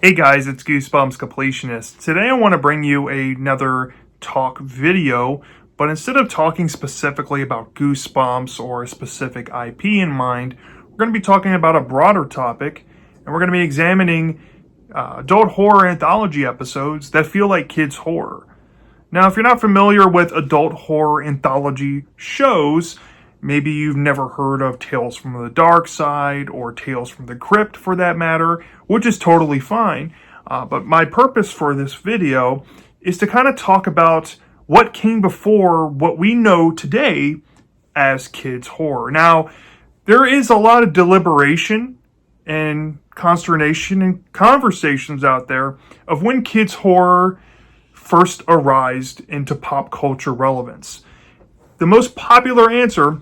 Hey guys, it's Goosebumps Completionist. Today I want to bring you another talk video, but instead of talking specifically about Goosebumps or a specific IP in mind, we're going to be talking about a broader topic, and we're going to be examining adult horror anthology episodes that feel like kids' horror. Now, if you're not familiar with adult horror anthology shows, maybe you've never heard of Tales from the Dark Side or Tales from the Crypt for that matter, which is totally fine. But my purpose for this video is to kind of talk about what came before what we know today as kids' horror. Now, there is a lot of deliberation and consternation and conversations out there of when kids' horror first arisen into pop culture relevance. The most popular answer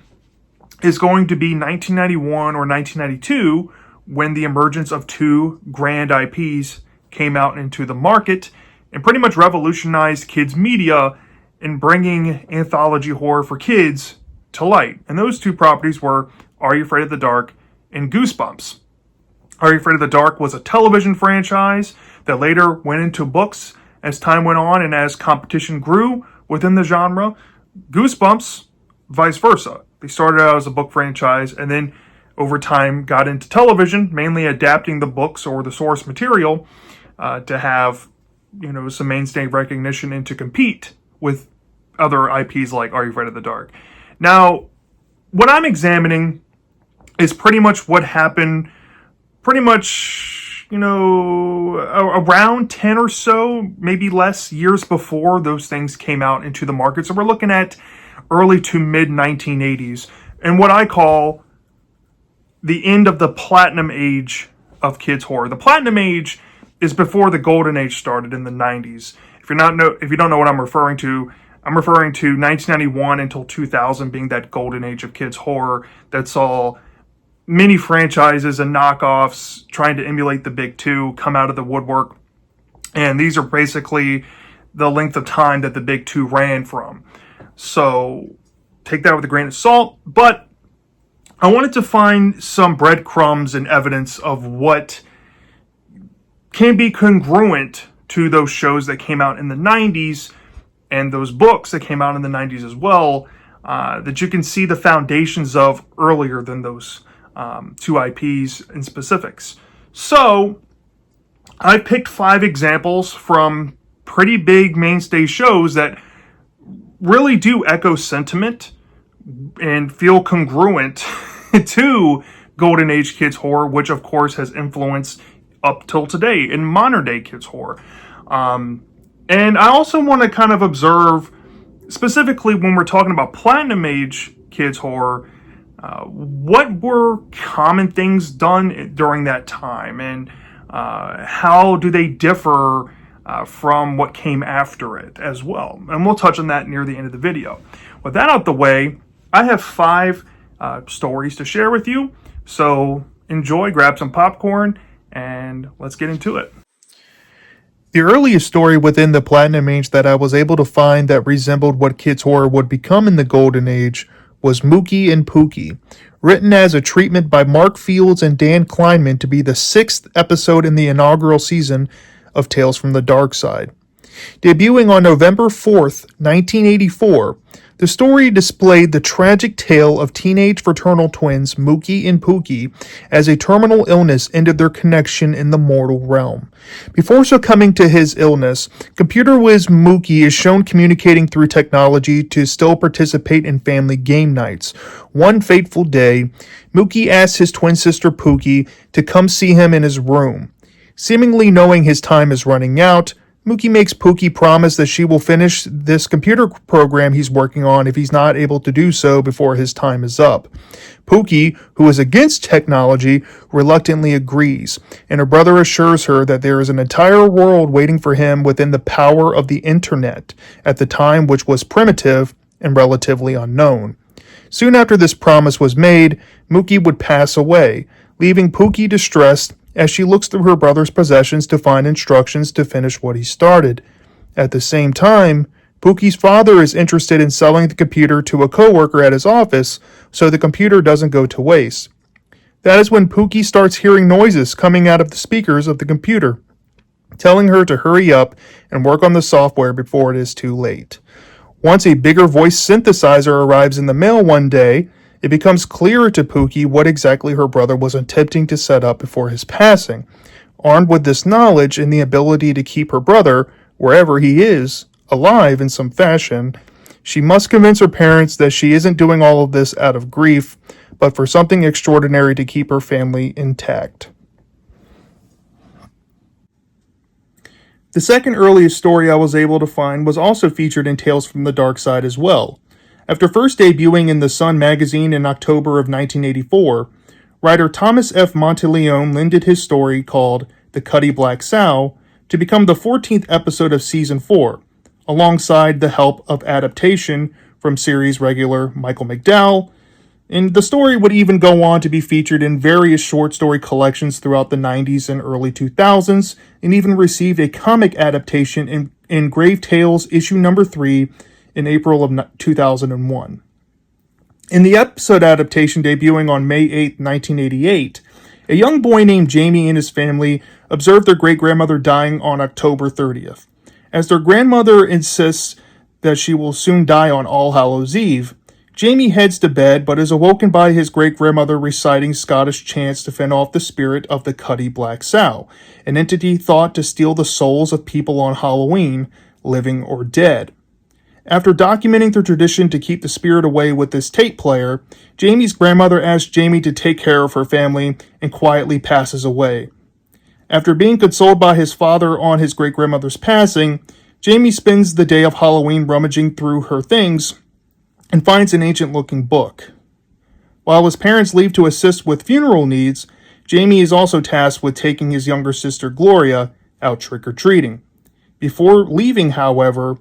is going to be 1991 or 1992, when the emergence of two grand IPs came out into the market and pretty much revolutionized kids' media in bringing anthology horror for kids to light. And those two properties were Are You Afraid of the Dark and Goosebumps. Are You Afraid of the Dark was a television franchise that later went into books as time went on and as competition grew within the genre. Goosebumps, vice versa. They started out as a book franchise and then over time got into television, mainly adapting the books or the source material to have, some mainstay recognition and to compete with other IPs like Are You Afraid of the Dark. Now, what I'm examining is pretty much what happened around 10 or so, maybe less years before those things came out into the market. So we're looking at early to mid 1980s, and what I call the end of the platinum age of kids horror. The platinum age is before the golden age started in the 90s. If you don't know what I'm referring to 1991 until 2000 being that golden age of kids horror that saw many franchises and knockoffs trying to emulate the big two come out of the woodwork. And these are basically the length of time that the big two ran from. So take that with a grain of salt, but I wanted to find some breadcrumbs and evidence of what can be congruent to those shows that came out in the 90s and those books that came out in the 90s as well, that you can see the foundations of earlier than those two IPs in specifics. So I picked 5 examples from pretty big mainstay shows that really do echo sentiment and feel congruent to Golden Age kids horror, which of course has influence up till today in modern day kids horror. And I also want to kind of observe, specifically when we're talking about Platinum Age kids horror, what were common things done during that time, and how do they differ from what came after it as well. And we'll touch on that near the end of the video. With that out the way, I have 5 stories to share with you. So enjoy, grab some popcorn, and let's get into it. The earliest story within the Platinum Age that I was able to find that resembled what kids horror would become in the Golden Age was Mooki and Pooky, written as a treatment by Mark Fields and Dan Kleinman to be the 6th episode in the inaugural season of Tales from the Dark Side. Debuting on November 4th, 1984, the story displayed the tragic tale of teenage fraternal twins Mooki and Pooky as a terminal illness ended their connection in the mortal realm. Before succumbing to his illness, computer whiz Mooki is shown communicating through technology to still participate in family game nights. One fateful day, Mooki asks his twin sister Pooky to come see him in his room. Seemingly knowing his time is running out, Mooki makes Pooky promise that she will finish this computer program he's working on if he's not able to do so before his time is up. Pooky, who is against technology, reluctantly agrees, and her brother assures her that there is an entire world waiting for him within the power of the internet, at the time which was primitive and relatively unknown. Soon after this promise was made, Mooki would pass away, leaving Pooky distressed as she looks through her brother's possessions to find instructions to finish what he started. At the same time, Pooky's father is interested in selling the computer to a coworker at his office so the computer doesn't go to waste. That is when Pooky starts hearing noises coming out of the speakers of the computer. telling her to hurry up and work on the software before it is too late. Once a bigger voice synthesizer arrives in the mail one day, it becomes clearer to Pooky what exactly her brother was attempting to set up before his passing. Armed with this knowledge and the ability to keep her brother, wherever he is, alive in some fashion, she must convince her parents that she isn't doing all of this out of grief, but for something extraordinary to keep her family intact. The second earliest story I was able to find was also featured in Tales from the Dark Side as well. After first debuting in The Sun magazine in October of 1984, writer Thomas F. Monteleone lended his story called The Cuddy Black Sa to become the 14th episode of Season 4, alongside the help of adaptation from series regular Michael McDowell, and the story would even go on to be featured in various short story collections throughout the 90s and early 2000s, and even received a comic adaptation in Grave Tales issue number 3 in April of 2001. In the episode adaptation debuting on May 8, 1988, a young boy named Jamie and his family observed their great-grandmother dying on October 30th. As their grandmother insists that she will soon die on All Hallows Eve, Jamie heads to bed but is awoken by his great-grandmother reciting Scottish chants to fend off the spirit of the Cuddy Black Sa, an entity thought to steal the souls of people on Halloween, living or dead. After documenting the tradition to keep the spirit away with this tape player, Jamie's grandmother asks Jamie to take care of her family and quietly passes away. After being consoled by his father on his great-grandmother's passing, Jamie spends the day of Halloween rummaging through her things and finds an ancient-looking book. While his parents leave to assist with funeral needs, Jamie is also tasked with taking his younger sister Gloria out trick-or-treating. Before leaving, however,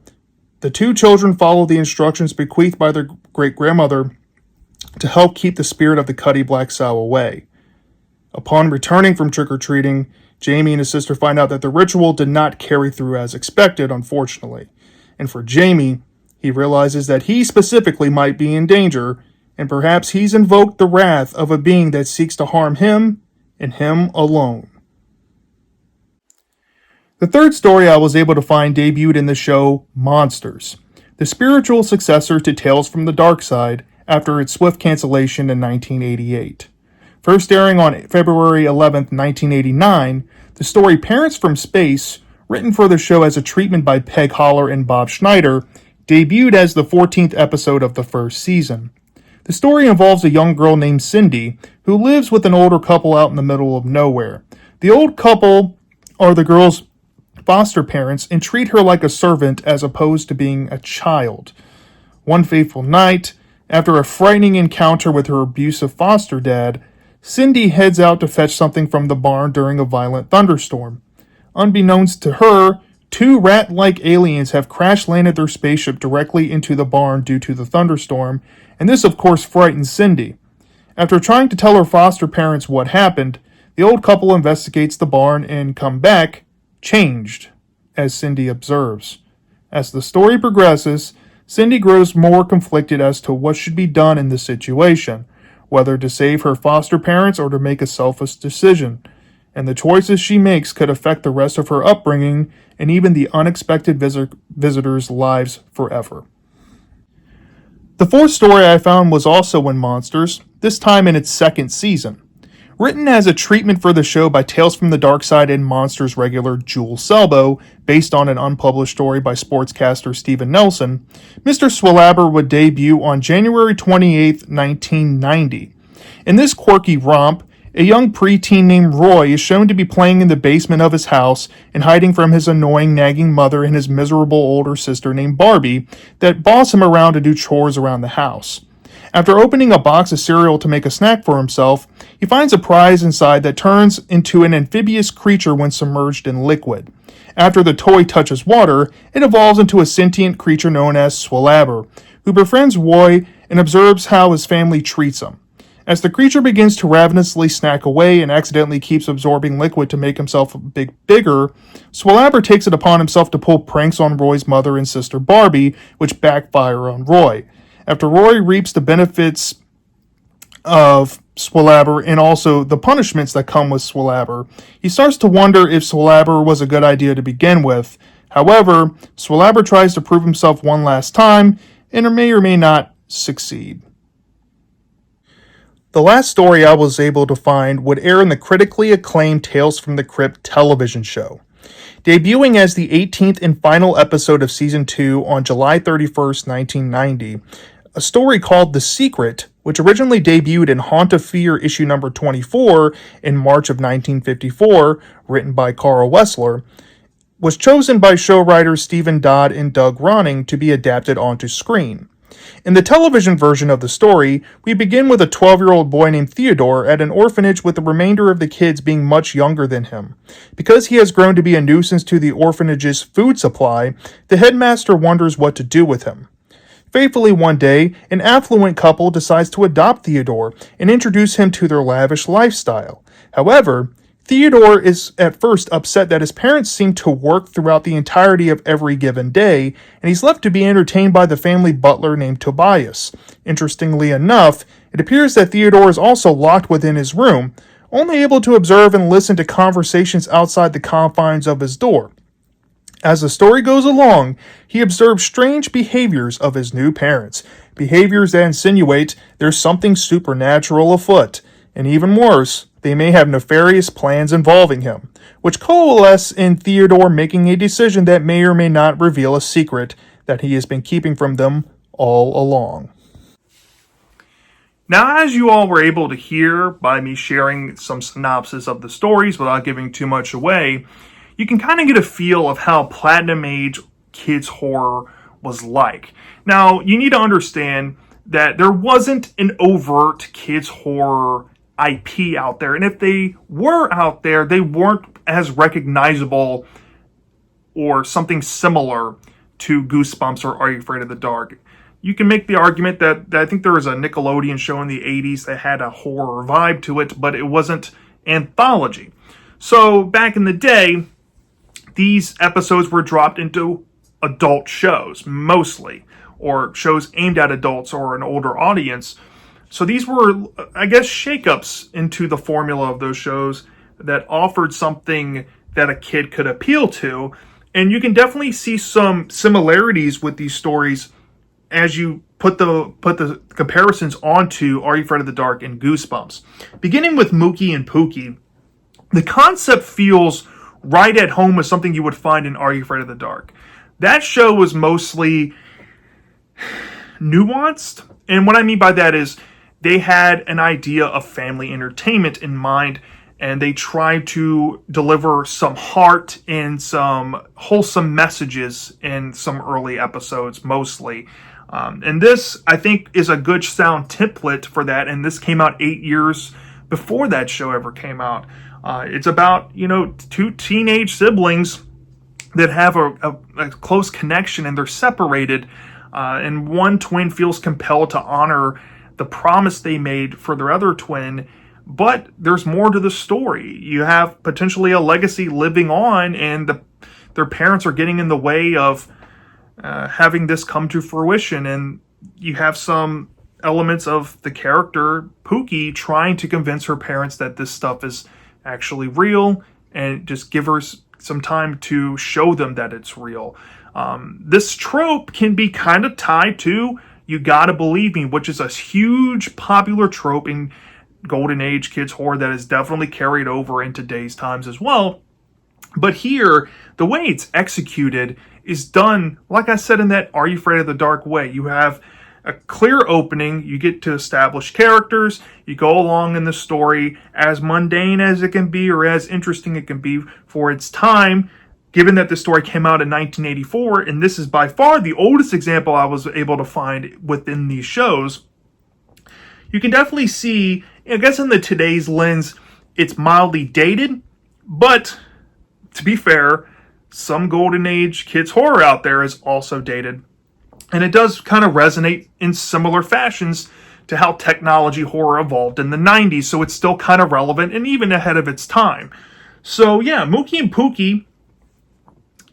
the two children follow the instructions bequeathed by their great-grandmother to help keep the spirit of the Cuddy Black Sa away. Upon returning from trick-or-treating, Jamie and his sister find out that the ritual did not carry through as expected, unfortunately. And for Jamie, he realizes that he specifically might be in danger, and perhaps he's invoked the wrath of a being that seeks to harm him and him alone. The third story I was able to find debuted in the show Monsters, the spiritual successor to Tales from the Dark Side after its swift cancellation in 1988. First airing on February 11, 1989, the story Parents from Space, written for the show as a treatment by Peg Holler and Bob Schneider, debuted as the 14th episode of the first season. The story involves a young girl named Cindy, who lives with an older couple out in the middle of nowhere. The old couple are the girl's foster parents and treat her like a servant as opposed to being a child. One fateful night, after a frightening encounter with her abusive foster dad, Cindy heads out to fetch something from the barn during a violent thunderstorm. Unbeknownst to her, two rat-like aliens have crash-landed their spaceship directly into the barn due to the thunderstorm, and this of course frightens Cindy. After trying to tell her foster parents what happened, the old couple investigates the barn and come back changed, as Cindy observes. As the story progresses, Cindy grows more conflicted as to what should be done in this situation, whether to save her foster parents or to make a selfish decision, and the choices she makes could affect the rest of her upbringing and even the unexpected visitors' lives forever. The fourth story I found was also in Monsters, this time in its second season. Written as a treatment for the show by Tales from the Dark Side and Monsters regular Jules Selbo, based on an unpublished story by sportscaster Steven Nelson, Mr. Swabber would debut on January 28, 1990. In this quirky romp, a young preteen named Roy is shown to be playing in the basement of his house and hiding from his annoying, nagging mother and his miserable older sister named Barbie that boss him around to do chores around the house. After opening a box of cereal to make a snack for himself, he finds a prize inside that turns into an amphibious creature when submerged in liquid. After the toy touches water, it evolves into a sentient creature known as Swabber, who befriends Roy and observes how his family treats him. As the creature begins to ravenously snack away and accidentally keeps absorbing liquid to make himself bigger, Swabber takes it upon himself to pull pranks on Roy's mother and sister Barbie, which backfire on Roy. After Roy reaps the benefits of Swabber and also the punishments that come with Swabber, he starts to wonder if Swabber was a good idea to begin with. However, Swabber tries to prove himself one last time and may or may not succeed. The last story I was able to find would air in the critically acclaimed Tales from the Crypt television show. Debuting as the 18th and final episode of Season 2 on July 31st, 1990, a story called The Secret, which originally debuted in Haunt of Fear issue number 24 in March of 1954, written by Carl Wessler, was chosen by show writers Stephen Dodd and Doug Ronning to be adapted onto screen. In the television version of the story, we begin with a 12-year-old boy named Theodore at an orphanage with the remainder of the kids being much younger than him. Because he has grown to be a nuisance to the orphanage's food supply, the headmaster wonders what to do with him. Faithfully one day, an affluent couple decides to adopt Theodore and introduce him to their lavish lifestyle. However, Theodore is at first upset that his parents seem to work throughout the entirety of every given day, and he's left to be entertained by the family butler named Tobias. Interestingly enough, it appears that Theodore is also locked within his room, only able to observe and listen to conversations outside the confines of his door. As the story goes along, he observes strange behaviors of his new parents, behaviors that insinuate there's something supernatural afoot, and even worse, they may have nefarious plans involving him, which coalesce in Theodore making a decision that may or may not reveal a secret that he has been keeping from them all along. Now, as you all were able to hear by me sharing some synopsis of the stories without giving too much away, you can kind of get a feel of how Platinum Age kids horror was like. Now, you need to understand that there wasn't an overt kids horror IP out there, and if they were out there, they weren't as recognizable or something similar to Goosebumps or Are You Afraid of the Dark. You can make the argument that I think there was a Nickelodeon show in the 80s that had a horror vibe to it, but it wasn't Anthology. So back in the day, these episodes were dropped into adult shows, mostly, or shows aimed at adults or an older audience. So these were, I guess, shakeups into the formula of those shows that offered something that a kid could appeal to. And you can definitely see some similarities with these stories as you put the comparisons onto Are You Afraid of the Dark and Goosebumps. Beginning with Mookie and Pooky, the concept feels right at home with something you would find in Are You Afraid of the Dark. That show was mostly nuanced, and what I mean by that is they had an idea of family entertainment in mind, and they tried to deliver some heart and some wholesome messages in some early episodes, mostly. And this, I think, is a good sound template for that, and this came out 8 years before that show ever came out. It's about, two teenage siblings that have a close connection, and they're separated, and one twin feels compelled to honor the promise they made for their other twin, but there's more to the story. You have potentially a legacy living on, and their parents are getting in the way of having this come to fruition, and you have some elements of the character Pooky trying to convince her parents that this stuff is actually real, and just give her some time to show them that it's real. This trope can be kind of tied to You Gotta Believe Me, which is a huge popular trope in Golden Age kids horror that is definitely carried over in today's times as well. But here, the way it's executed is done, like I said, in that Are You Afraid of the Dark way. You have a clear opening, you get to establish characters, you go along in the story as mundane as it can be or as interesting it can be for its time, given that the story came out in 1984, and this is by far the oldest example I was able to find within these shows. You can definitely see, I guess in the today's lens, it's mildly dated, but to be fair, some Golden Age kids horror out there is also dated. And it does kind of resonate in similar fashions to how technology horror evolved in the 90s, so it's still kind of relevant and even ahead of its time. So yeah, Mookie and Pooky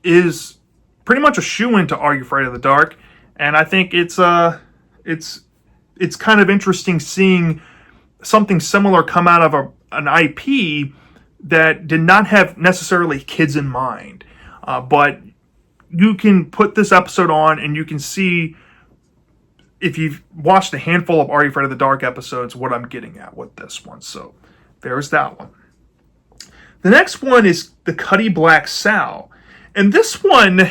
is pretty much a shoo-in to Are You Afraid of the Dark, and I think it's kind of interesting seeing something similar come out of an IP that did not have necessarily kids in mind. But you can put this episode on and you can see, if you've watched a handful of Are You Afraid of the Dark episodes, what I'm getting at with this one. So there's that one. The next one is the Cuddy Black Sa. And this one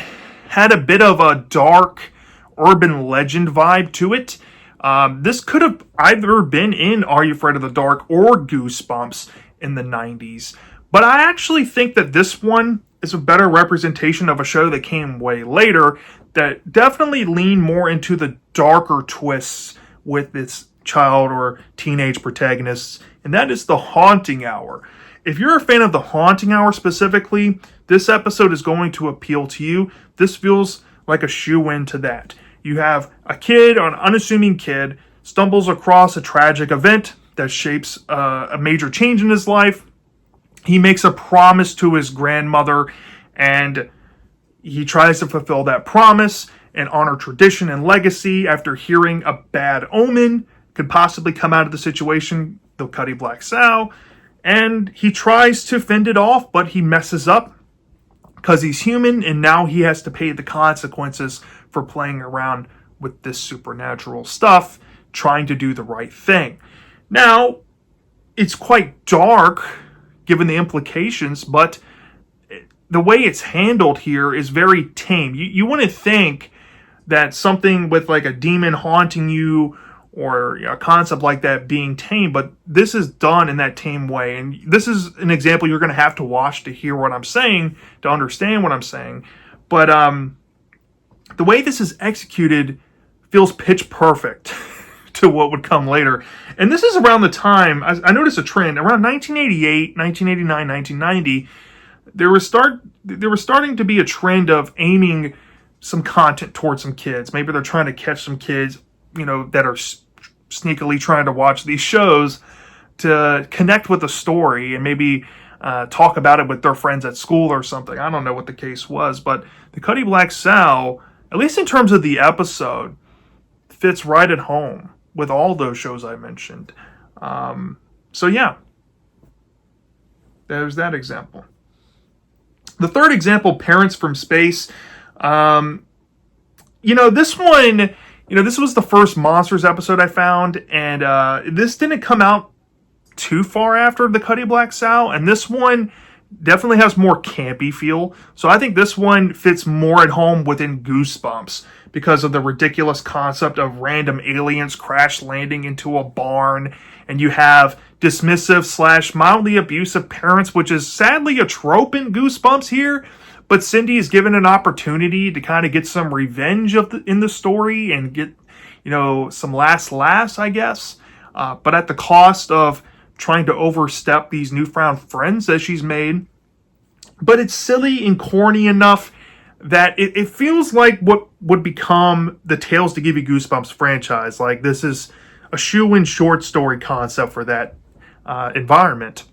had a bit of a dark urban legend vibe to it. This could have either been in Are You Afraid of the Dark or Goosebumps in the 90s. But I actually think that this one is a better representation of a show that came way later that definitely leaned more into the darker twists with its child or teenage protagonists, and that is The Haunting Hour. If you're a fan of The Haunting Hour specifically, this episode is going to appeal to you. This feels like a shoe-in to that. You have a kid, an unassuming kid, stumbles across a tragic event that shapes a major change in his life. He makes a promise to his grandmother, and he tries to fulfill that promise and honor tradition and legacy after hearing a bad omen could possibly come out of the situation, the Cuddy Black Sa. And he tries to fend it off, but he messes up because he's human, and now he has to pay the consequences for playing around with this supernatural stuff, trying to do the right thing. Now, it's quite dark, given the implications, but the way it's handled here is very tame. You wouldn't think that something with like a demon haunting you or a concept like that being tame, but this is done in that tame way. And this is an example you're going to have to watch to hear what I'm saying, to understand what I'm saying. But the way this is executed feels pitch perfect to what would come later. And this is around the time, I noticed a trend, around 1988, 1989, 1990, there was starting to be a trend of aiming some content towards some kids. Maybe they're trying to catch some kids, that are sneakily trying to watch these shows to connect with the story and maybe talk about it with their friends at school or something. I don't know what the case was, but the Cuddy Black Sa, at least in terms of the episode, fits right at home with all those shows I mentioned. So yeah, there's that example. The third example, Parents from Space. This one, this was the first Monsters episode I found, and this didn't come out too far after the Cuddy Black Sa, and this one definitely has more campy feel. So I think this one fits more at home within Goosebumps because of the ridiculous concept of random aliens crash landing into a barn, and you have dismissive / mildly abusive parents, which is sadly a trope in Goosebumps here. But Cindy is given an opportunity to kind of get some revenge in the story and get, some last laughs, I guess. But at the cost of trying to overstep these newfound friends that she's made. But it's silly and corny enough that it feels like what would become the Tales to Give You Goosebumps franchise. Like, this is a shoe-in short story concept for that environment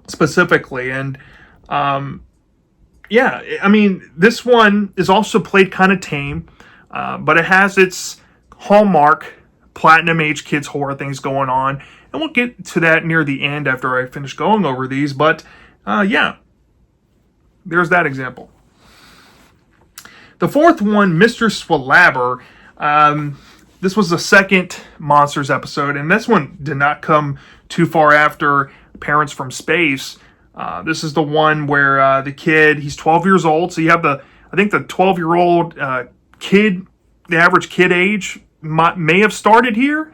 specifically. And this one is also played kind of tame, but it has its hallmark platinum age kids horror things going on, and we'll get to that near the end after I finish going over these. But there's that example. The fourth one, Mr. Swabber. This was the second Monsters episode, and this one did not come too far after Parents from Space. This is the one where the kid, he's 12 years old. So you have the 12-year-old kid, the average kid age may have started here.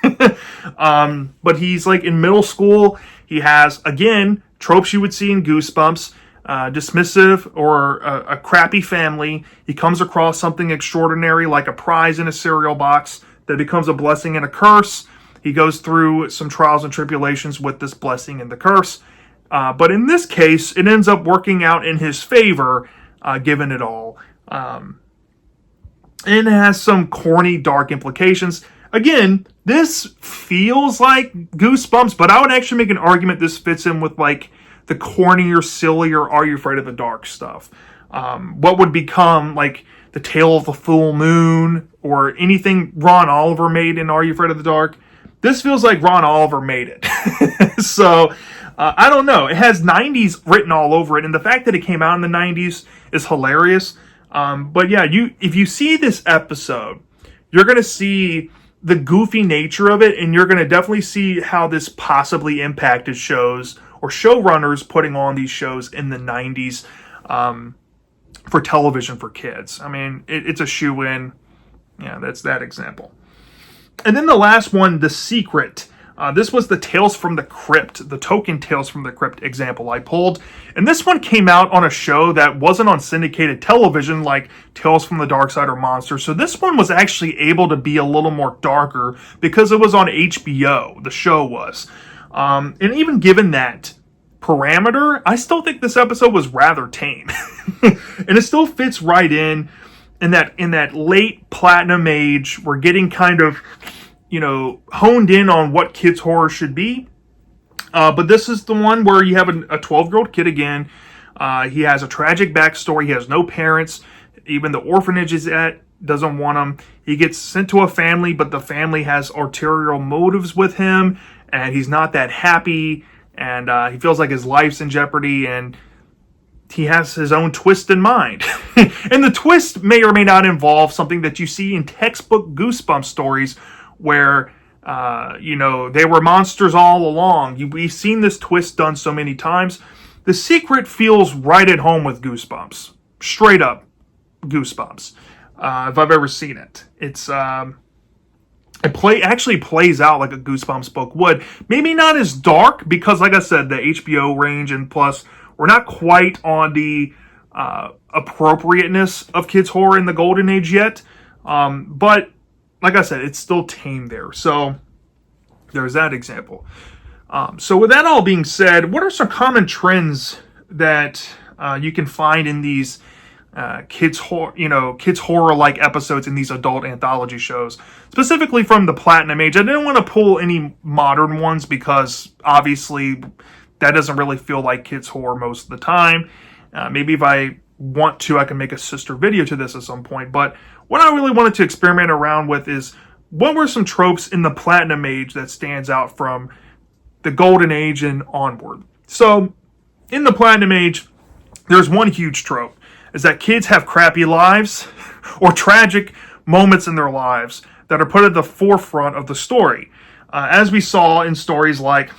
But he's like in middle school. He has, again, tropes you would see in Goosebumps, dismissive or a crappy family. He comes across something extraordinary like a prize in a cereal box that becomes a blessing and a curse. He goes through some trials and tribulations with this blessing and the curse. But in this case, it ends up working out in his favor, given it all. And it has some corny, dark implications. Again, this feels like Goosebumps, but I would actually make an argument this fits in with like the cornier, sillier Are You Afraid of the Dark stuff. What would become like the Tale of the Full Moon or anything Ron Oliver made in Are You Afraid of the Dark. This feels like Ron Oliver made it. So, I don't know. It has 90s written all over it, and the fact that it came out in the 90s is hilarious. But yeah, if you see this episode, you're going to see the goofy nature of it, and you're going to definitely see how this possibly impacted shows or showrunners putting on these shows in the 90s for television for kids. I mean, it's a shoe-in. Yeah, that's that example. And then the last one, The Secret. This was the Tales from the Crypt, the token Tales from the Crypt example I pulled. And this one came out on a show that wasn't on syndicated television like Tales from the Dark Side or Monsters. So this one was actually able to be a little more darker because it was on HBO, the show was. And even given that parameter, I still think this episode was rather tame. And it still fits right in that late platinum age. We're getting kind of, honed in on what kids horror should be. But this is the one where you have a 12-year-old kid again. He has a tragic backstory. He has no parents. Even the orphanage is doesn't want him. He gets sent to a family, but the family has ulterior motives with him, and he's not that happy, and he feels like his life's in jeopardy, and he has his own twist in mind. And the twist may or may not involve something that you see in textbook Goosebumps stories where, they were monsters all along. We've seen this twist done so many times. The Secret feels right at home with Goosebumps. Straight up Goosebumps. If I've ever seen it. Actually plays out like a Goosebumps book would. Maybe not as dark because, like I said, the HBO range, and plus we're not quite on the appropriateness of kids horror in the golden age yet. But like I said, it's still tame there. So there's that example. So with that all being said, what are some common trends that you can find in these kids horror like episodes in these adult anthology shows, specifically from the Platinum Age? I didn't want to pull any modern ones because obviously that doesn't really feel like kids horror most of the time. Maybe if I want to, I can make a sister video to this at some point. But what I really wanted to experiment around with is what were some tropes in the Platinum Age that stands out from the Golden Age and onward. So in the Platinum Age, there's one huge trope, is that kids have crappy lives or tragic moments in their lives that are put at the forefront of the story. As we saw in stories like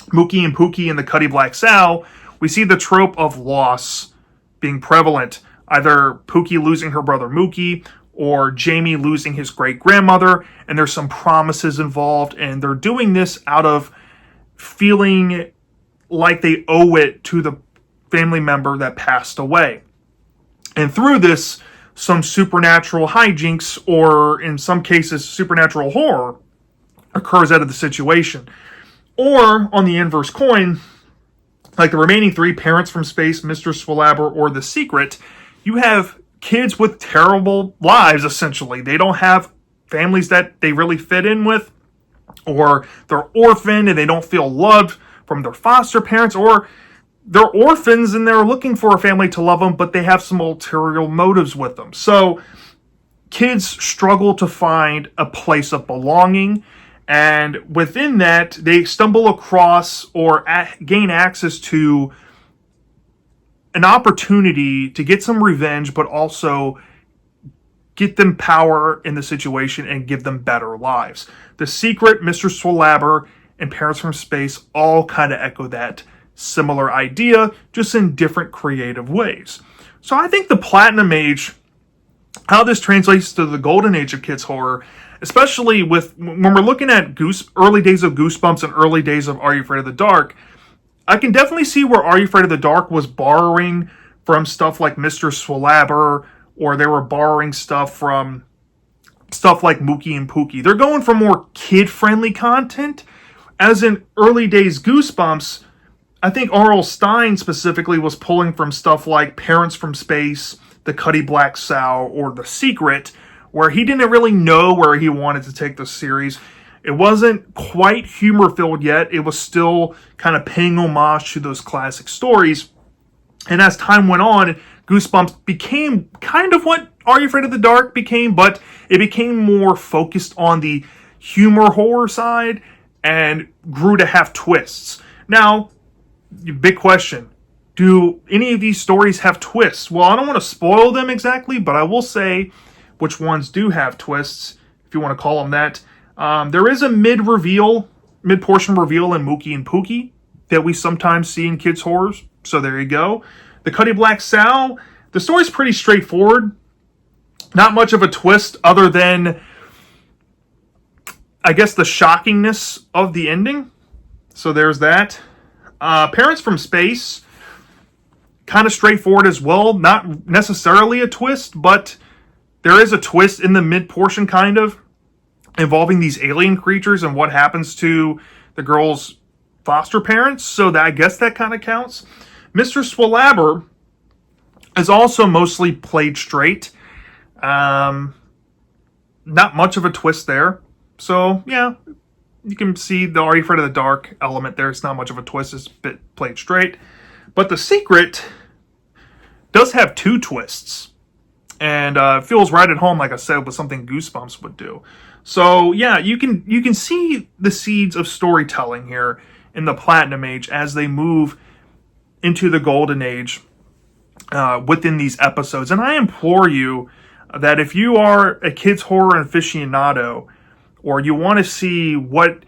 Mooki and Pooky and the Cuddy Black Sa, we see the trope of loss being prevalent. Either Pooky losing her brother Mooki, or Jamie losing his great-grandmother, and there's some promises involved, and they're doing this out of feeling like they owe it to the family member that passed away. And through this, some supernatural hijinks, or in some cases, supernatural horror, occurs out of the situation. Or, on the inverse coin, like the remaining three, Parents from Space, Mr. Swabber, or The Secret, you have kids with terrible lives, essentially. They don't have families that they really fit in with, or they're orphaned and they don't feel loved from their foster parents, or they're orphans and they're looking for a family to love them, but they have some ulterior motives with them. So kids struggle to find a place of belonging, and within that, they stumble across or gain access to an opportunity to get some revenge, but also get them power in the situation and give them better lives. The Secret, Mr. Swabber, and Parents from Space all kind of echo that similar idea, just in different creative ways. So I think the Platinum Age, how this translates to the Golden Age of kids horror, especially when we're looking at early days of Goosebumps and early days of Are You Afraid of the Dark, I can definitely see where Are You Afraid of the Dark was borrowing from stuff like Mr. Swabber, or they were borrowing stuff from stuff like Mookie and Pookie. They're going for more kid-friendly content. As in early days Goosebumps, I think R.L. Stine specifically was pulling from stuff like Parents from Space, the Cuddy Black Sa, or The Secret, where he didn't really know where he wanted to take the series. It wasn't quite humor-filled yet. It was still kind of paying homage to those classic stories. And as time went on, Goosebumps became kind of what Are You Afraid of the Dark became, but it became more focused on the humor horror side and grew to have twists. Now, big question. Do any of these stories have twists? Well, I don't want to spoil them exactly, but I will say which ones do have twists, if you want to call them that. There is a mid-portion reveal in Mooki and Pooky that we sometimes see in kids' horrors. So there you go. The Cuddy Black Sa, the story's pretty straightforward. Not much of a twist other than, I guess, the shockingness of the ending. So there's that. Parents from Space, kind of straightforward as well. Not necessarily a twist, but there is a twist in the mid-portion, kind of, involving these alien creatures and what happens to the girl's foster parents. So that, I guess that kind of counts. Mr. Swabber is also mostly played straight. Not much of a twist there. So, yeah, you can see the Are You Afraid of the Dark element there. It's not much of a twist. It's a bit played straight. But The Secret does have 2 twists. And it feels right at home, like I said, with something Goosebumps would do. So, yeah, you can see the seeds of storytelling here in the Platinum Age as they move into the Golden Age within these episodes. And I implore you that if you are a kids horror aficionado, or you want to see what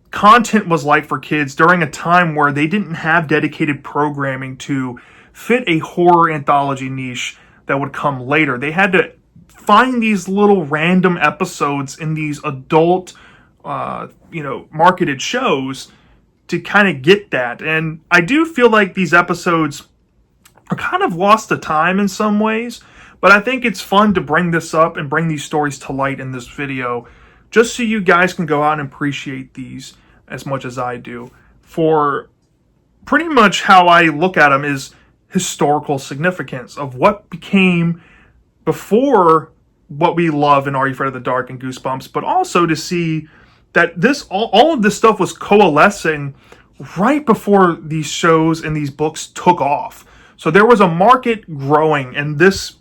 content was like for kids during a time where they didn't have dedicated programming to fit a horror anthology niche that would come later, they had to find these little random episodes in these adult, marketed shows to kind of get that. And I do feel like these episodes are kind of lost to time in some ways, but I think it's fun to bring this up and bring these stories to light in this video, just so you guys can go out and appreciate these as much as I do. For pretty much how I look at them is historical significance of what became before what we love in Are You Afraid of the Dark and Goosebumps, but also to see that all of this stuff was coalescing right before these shows and these books took off. So there was a market growing, and this,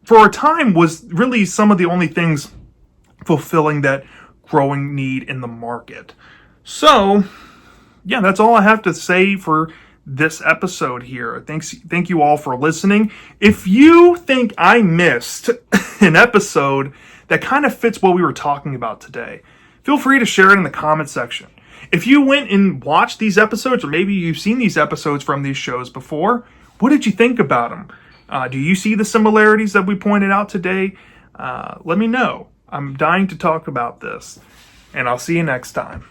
for a time, was really some of the only things fulfilling that growing need in the market. So, yeah, that's all I have to say for this episode here. Thank you all for listening. If you think I missed an episode that kind of fits what we were talking about today, feel free to share it in the comment section. If you went and watched these episodes, or maybe you've seen these episodes from these shows before, what did you think about them? Do you see the similarities that we pointed out today? Let me know. I'm dying to talk about this, and I'll see you next time.